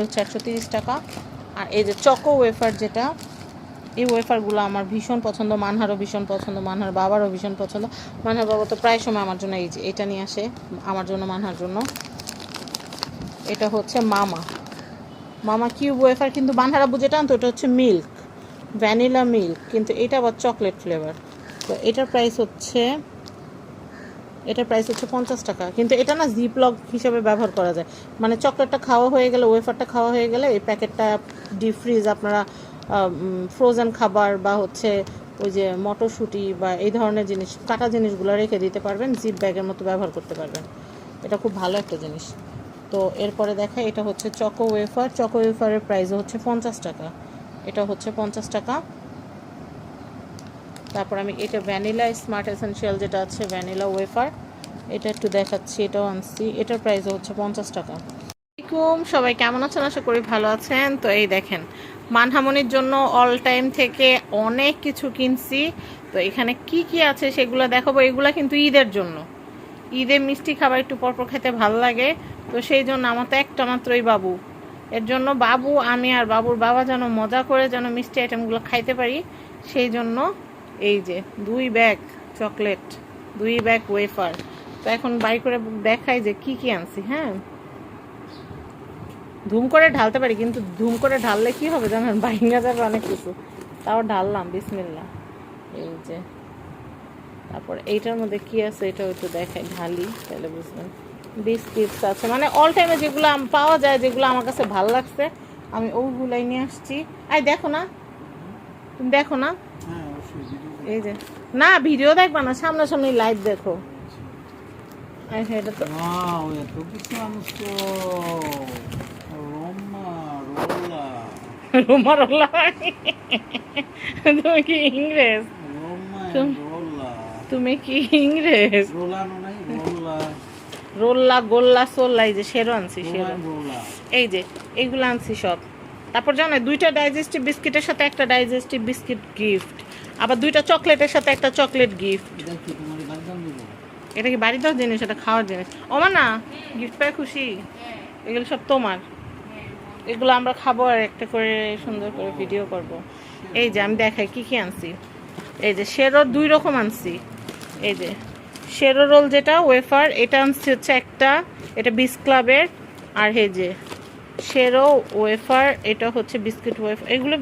হচ্ছে 130 টাকা। আর এই যে চকো ওয়েফার, যেটা এই ওয়েফারগুলো আমার ভীষণ পছন্দ, মানহারও ভীষণ পছন্দ, মানহার বাবারও ভীষণ পছন্দ। মানহার বাবা তো প্রায় সময় আমার জন্য এই যে এটা নিয়ে আসে, আমার জন্য, মানহার জন্য। এটা হচ্ছে মামা কিউব ওয়েফার, কিন্তু মানহার আব্বু যেটা আনতো ওটা হচ্ছে মিল্ক, ভ্যানিলা মিল্ক, কিন্তু এটা আবার চকলেট ফ্লেভার। তো এটার প্রাইস হচ্ছে 50 টাকা। কিন্তু এটা না জিপলক হিসেবে ব্যবহার করা যায়, মানে চকলেটটা খাওয়া হয়ে গেলে, ওয়েফারটা খাওয়া হয়ে গেলে এই প্যাকেটটা ডিপ ফ্রিজ, আপনারা ফ্রোজেন খাবার বা হচ্ছে ওই যে মটরশুঁটি বা এই ধরনের জিনিস, কাটা জিনিসগুলো রেখে দিতে পারবেন, জিপ ব্যাগের মতো ব্যবহার করতে পারবেন। এটা খুব ভালো একটা জিনিস। তো এরপরে দেখা, এটা হচ্ছে চকো ওয়েফারের প্রাইস হচ্ছে 50 টাকা। এটা হচ্ছে 50 টাকা। তারপর আমি এটা ভ্যানিলা স্মার্ট এসেনশিয়াল যেটা আছে, ভ্যানিলা ওয়েফার, এটা একটু দেখাচ্ছি, এটাও আনছি, এটার প্রাইস হচ্ছে 50 টাকা। সবাই কেমন আছেন? আশা করি ভালো আছেন। তো এই দেখেন, মানহামনির জন্য অল টাইম থেকে অনেক কিছু কিনছি। তো এখানে কি কি আছে সেগুলো দেখাবো। এগুলো কিন্তু ঈদের জন্য, ঈদে মিষ্টি খাবার একটু পরপর খেতে ভালো লাগে। তো সেই জন্য আমার তো একটা মাত্রই বাবু, এর জন্য বাবু, আমি আর বাবুর বাবা যেন মজা করে যেন মিষ্টি আইটেমগুলো খাইতে পারি, সেই জন্য এই যে 2 ব্যাগ চকলেট, 2 ব্যাগ ওয়েফার। তো এখন বাই করে দেখাই যে কি কি আনছি। হ্যাঁ, ধুম করে ঢালতে পারি, কিন্তু ধুম করে ঢাললে কি হবে জানেন, ভাঙা যাবে অনেক কিছু। তাও ঢাললাম, বিসমিল্লাহ। এই যে, তারপর এইটার মধ্যে কি আছে এটাও একটু দেখাই, ঢালি তাহলে বুঝবেন। বিস্কিটস আছে, মানে অল টাইমে যেগুলো পাওয়া যায়, যেগুলো আমার কাছে ভালো লাগছে আমি ওইগুলাই নিয়ে আসছি। আই দেখো না, তুমি দেখো না, এই যে, না ভিডিও দেখবা না, সামনাসামনি লাইভ দেখো। এটা তো রোমা রোলা, তুমি কি ইংরেজ? তুমি কি ইংরেজ? রোল্লা গোল্লা সোল্লা, এই যে শেরো আনছি, শেরো, এই যে এইগুলো আনছি সব। তারপর জানো 2টা ডাইজেস্টিভ বিস্কিটের সাথে একটা ডাইজেস্টিভ বিস্কিট গিফট, আবার 2টা চকলেটের সাথে একটা চকলেট গিফট। এটা কি বাড়ি দেওয়ার জিনিস? এটা খাওয়ার জিনিস। ওমা না, গিফট পায় খুশি, এগুলো সব তোমার। এগুলো আমরা খাবো আর একটা করে সুন্দর করে ভিডিও করব। এই যে আমি দেখাই কি কি আনছি। এই যে শেরো 2 রকম আনছি। এই যে শেরো রোল যেটা ওয়েফার, এটা আনছি হচ্ছে একটা, এটা বিস ক্লাবের। আর এই যে শেরো ওয়েফার, এটা হচ্ছে বিস্কিট ওয়েফার, এগুলো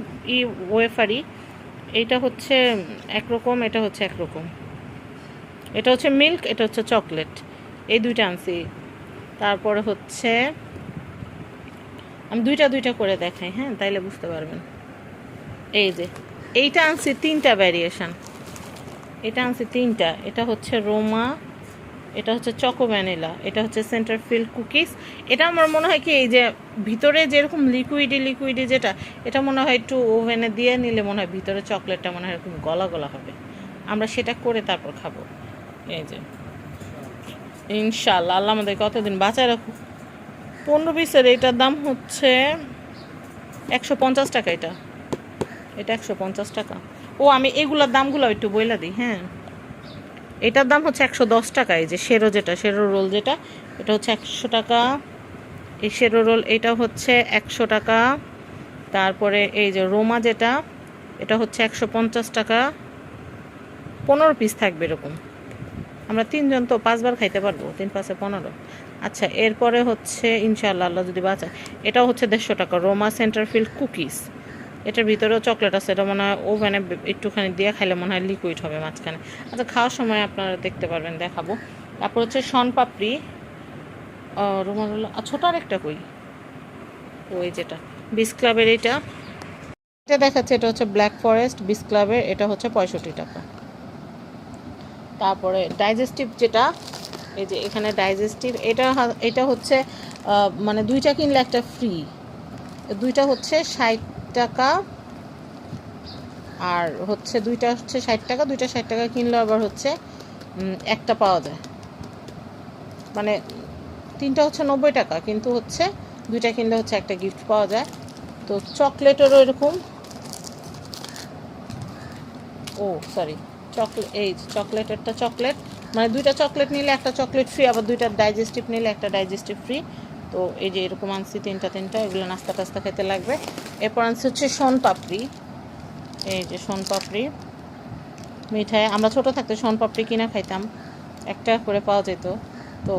ওয়েফারই। এইটা হচ্ছে একরকম, এটা হচ্ছে একরকম। এটা হচ্ছে মিল্ক, এটা হচ্ছে চকলেট, এই 2টা আনছি। তারপরে হচ্ছে আমি 2টা করে দেখাই, হ্যাঁ, তাইলে বুঝতে পারবেন। এই যে এইটা আনছি 3টা ভ্যারিয়েশন, এটা আনছি 3টা। এটা হচ্ছে রোমা, এটা হচ্ছে চকো ভ্যানিলা, এটা হচ্ছে সেন্টার ফিল্ড কুকিজ। এটা আমার মনে হয় কি, এই যে ভিতরে যেরকম লিকুইডি যেটা, এটা মনে হয় একটু ওভেনে দিয়ে নিলে মনে হয় ভিতরে চকলেটটা মনে হয় এরকম গলা গলা হবে। আমরা সেটা করে তারপর খাবো। এই যে ইনশাল্লাহ, আল্লাহ আমাদের কতদিন বাঁচায় রাখুক। 15 পিসের এটার দাম হচ্ছে 150 টাকা। এটা 150 টাকা। ও, আমি এগুলোর দামগুলো একটু বইলা দিই। হ্যাঁ, এটার দাম হচ্ছে 110 টাকা। এই যে শেরো যেটা, শেরো রোল যেটা, এটা হচ্ছে 100 টাকা। এই শেরো রোল এটা হচ্ছে 100 টাকা। তারপরে এই যে রোমা যেটা, এটা হচ্ছে 150 টাকা। 15 পিস থাকবে এরকম, আমরা 3 জন তো 5 বার খাইতে পারবো, 3 5 15। আচ্ছা, এরপরে হচ্ছে ইনশাআল্লাহ আল্লাহ যদি বাঁচায়, এটাও হচ্ছে 150 টাকা, রোমা সেন্টারফিল্ড কুকিজ। এটার ভিতরেও চকলেট আছে, এটা মনে হয় ওভেনে একটুখানি দিয়ে খাইলে মনে হয় লিকুইড হবে মাঝখানে। আচ্ছা, খাওয়ার সময় আপনারা দেখতে পারবেন, দেখাবো। তারপর হচ্ছে শনপাপড়ি, রোমা রোলা, ছোটো আরেকটা কই, ওই যেটা বিস ক্লাবের, এটা দেখাচ্ছে, এটা হচ্ছে ব্ল্যাক ফরেস্ট বিস ক্লাবের, এটা হচ্ছে 65 টাকা। তারপরে ডাইজেস্টিভ যেটা, এই যে এখানে ডাইজেস্টিভ, এটা হচ্ছে মানে 2টা কিনলে একটা ফ্রি, 2টা হচ্ছে 60 টাকা। আর হচ্ছে 2টা হচ্ছে 60 টাকা, 2টা 60 টাকা কিনলে আবার হচ্ছে একটা পাওয়া যায়, মানে 3টা হচ্ছে 90 টাকা, কিন্তু হচ্ছে 2টা কিনলে হচ্ছে একটা গিফট পাওয়া যায়। তো চকলেটেরও এরকম, ও সরি, চকলেট, এই চকলেটেরটা চকলেট, মানে 2টা চকলেট নিলে একটা চকলেট ফ্রি, আবার 2টা ডাইজেস্টিভ নিলে একটা ডাইজেস্টিভ ফ্রি। তো এই যে এরকম আনছি তিনটা, এগুলো নাস্তা টাস্তা খেতে লাগবে। এরপর আনছি হচ্ছে শনপাপড়ি, এই যে শনপাপড়ি মিঠাই। আমরা ছোটো থাকতে শনপাপড়ি কিনা খাইতাম, একটা করে পাওয়া যেত। তো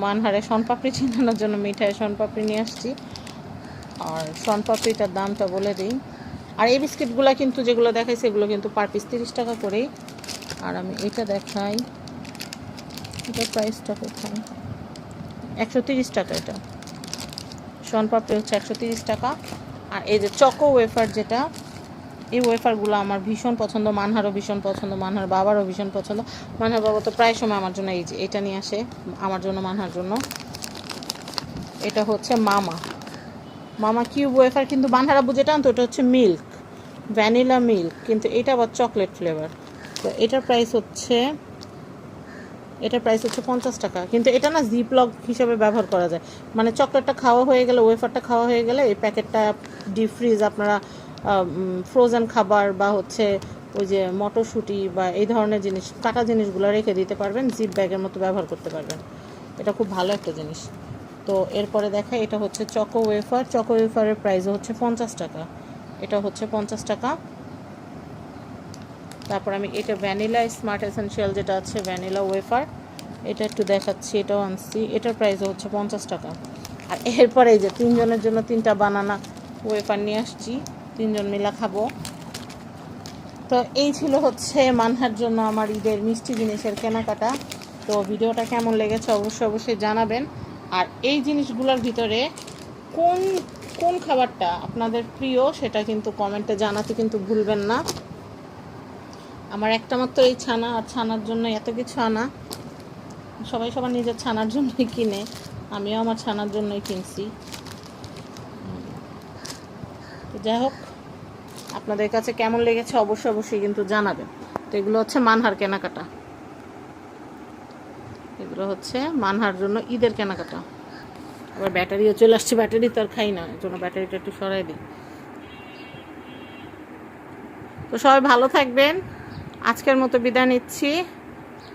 মানহারে শনপাপড়ি চিনানোর জন্য মিঠাই শনপাপড়ি নিয়ে আসছি। আর শনপাপড়িটার দামটা বলে দিই। আর এই বিস্কিটগুলো কিন্তু যেগুলো দেখাইছে এগুলো কিন্তু পার পিস 30 টাকা করেই। আর আমি এটা দেখাই, এটার প্রাইসটা কোথায়, 130 টাকা। এটা শনপাপড়ি হচ্ছে 130 টাকা। আর এই যে চকো ওয়েফার, যেটা এই ওয়েফারগুলো আমার ভীষণ পছন্দ, মানহারও ভীষণ পছন্দ, মানহার বাবারও ভীষণ পছন্দ। মানহার বাবা তো প্রায় সময় আমার জন্য এই যে এটা নিয়ে আসে, আমার জন্য মানহার জন্য। এটা হচ্ছে মামা কিউব ওয়েফার, কিন্তু মানহারা বুঝে টান তো, এটা হচ্ছে মিল্ক, ভ্যানিলা মিল্ক, কিন্তু এটা আবার চকলেট ফ্লেভার। তো এটার প্রাইস হচ্ছে 50 টাকা। কিন্তু এটা না জিপলক হিসেবে ব্যবহার করা যায়, মানে চকলেটটা খাওয়া হয়ে গেলে, ওয়েফারটা খাওয়া হয়ে গেলে এই প্যাকেটটা ডিপ ফ্রিজ, আপনারা ফ্রোজেন খাবার বা হচ্ছে ওই যে মটরশুঁটি বা এই ধরনের জিনিস, কাটা জিনিসগুলো রেখে দিতে পারবেন, জিপ ব্যাগের মতো ব্যবহার করতে পারবেন। এটা খুব ভালো একটা জিনিস। তো এরপরে দেখা, এটা হচ্ছে চকো ওয়েফারের প্রাইস হচ্ছে 50 টাকা। এটা হচ্ছে 50 টাকা। তারপর আমি এটা ভ্যানিলা স্মার্ট এসেনশিয়াল যেটা আছে ভ্যানিলা ওয়েফার, এটা একটু দেখাচ্ছি, এটাও আনছি, এটার প্রাইস হচ্ছে 50 টাকা। আর এরপরে এই যে 3 জনের জন্য 3টা বানানা ওয়েফার নিয়ে আসছি, 3 জন মিলা খাবো। তো এই ছিল হচ্ছে মানহার জন্য আমার ঈদের মিষ্টি জিনিসের কেনাকাটা। তো ভিডিওটা কেমন লেগেছে অবশ্যই জানাবেন। আর এই জিনিসগুলোর ভিতরে কোন কোন খাবারটা আপনাদের প্রিয় সেটা কিন্তু কমেন্টে জানাতে কিন্তু ভুলবেন না। আমার একটা মাত্র এই ছানা, আর ছানার জন্য এত কিছু আনা। সবাই সবার নিজের ছানার জন্যই কিনে, আমিও আমার ছানার জন্যই কিনছি। তো যাই হোক, আপনাদের কাছে কেমন লেগেছে অবশ্যই কিন্তু জানাবেন। তো এগুলো হচ্ছে মানহার কেনাকাটা, এগুলো হচ্ছে মানহার জন্য ঈদের কেনাকাটা। আবার ব্যাটারিও চলে আসছে, ব্যাটারি তো আর খাই না, এর জন্য ব্যাটারিটা একটু সরাই দিই। তো সবাই ভালো থাকবেন, আজকের মতো বিদায় নিচ্ছি,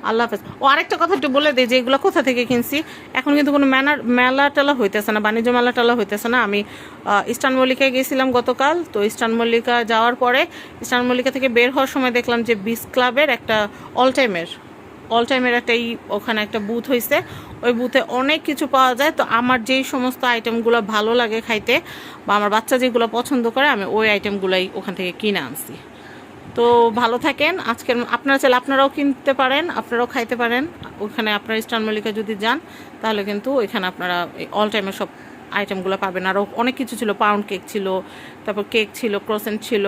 আল্লাহ হাফেজ। ও আরেকটা কথা একটু বলে দিই যে এগুলো কোথা থেকে কিনছি। এখন কিন্তু কোনো মেলা টেলা হইতেছে না, বাণিজ্য মেলা টেলা হইতেছে না। আমি ইস্টার্ন মল্লিকায় গেছিলাম গতকাল। তো ইস্টার্ন মল্লিকা যাওয়ার পরে, ইস্টার্ন মল্লিকা থেকে বের হওয়ার সময় দেখলাম যে বিচ ক্লাবের একটা অল টাইমের একটা ওখানে একটা বুথ হয়েছে। ওই বুথে অনেক কিছু পাওয়া যায়। তো আমার যেই সমস্ত আইটেমগুলো ভালো লাগে খাইতে, বা আমার বাচ্চা যেগুলো পছন্দ করে, আমি ওই আইটেমগুলোই ওখান থেকে কিনে আনছি। তো ভালো থাকেন। আজকের আপনারা চাইলে আপনারাও কিনতে পারেন, আপনারাও খাইতে পারেন। ওখানে আপনারা ইস্টার্ন মল্লিকা যদি যান তাহলে কিন্তু ওইখানে আপনারা অল টাইমের সব আইটেমগুলো পাবেন। আরও অনেক কিছু ছিল, পাউন্ড কেক ছিল, তারপর কেক ছিল, ক্রোসেন্ট ছিল,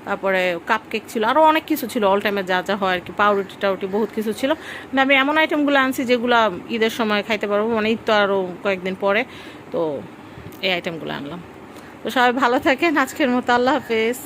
তারপরে কাপ কেক ছিল, আরও অনেক কিছু ছিল অল টাইমে যা যা হয় আর কি, পাউরুটি টাউরুটি বহুত কিছু ছিল। কিন্তু আমি এমন আইটেমগুলো আনছি যেগুলো ঈদের সময় খাইতে পারবো, মানে ঈদ তো আরও কয়েকদিন পরে। তো এই আইটেমগুলো আনলাম। তো সবাই ভালো থাকেন, আজকের মতো আল্লাহ হাফেজ।